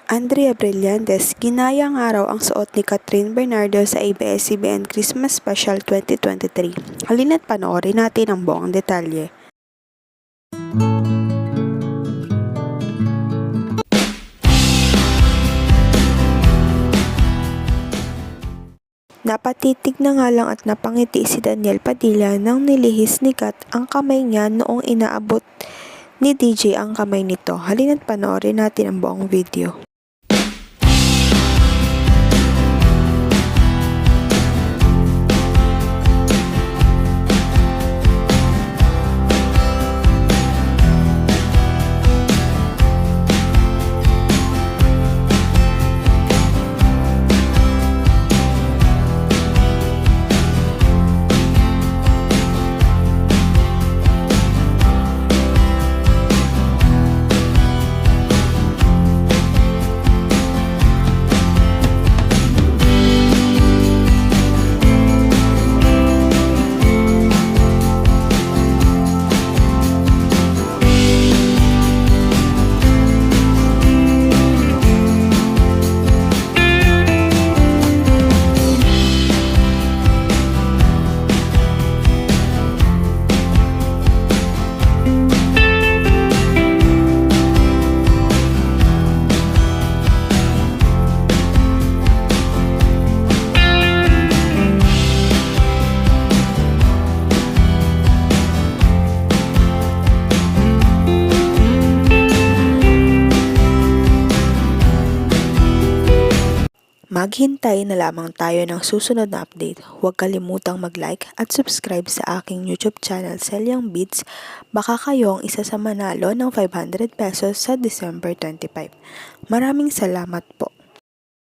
Andrea Brillantes, ginaya nga raw ang suot ni Catherine Bernardo sa ABS-CBN Christmas Special 2023. Halina't panoorin natin ang buong detalye. Napatitig na nga lang at napangiti si Daniel Padilla nang nilihis ni Kat ang kamay niya noong inaabot ni DJ ang kamay nito. Halina't panoorin natin ang buong video. Maghintay na lamang tayo ng susunod na update. Huwag kalimutang mag-like at subscribe sa aking YouTube channel Celiang Beats. Baka kayo ang isa sa manalo ng 500 pesos sa December 25. Maraming salamat po.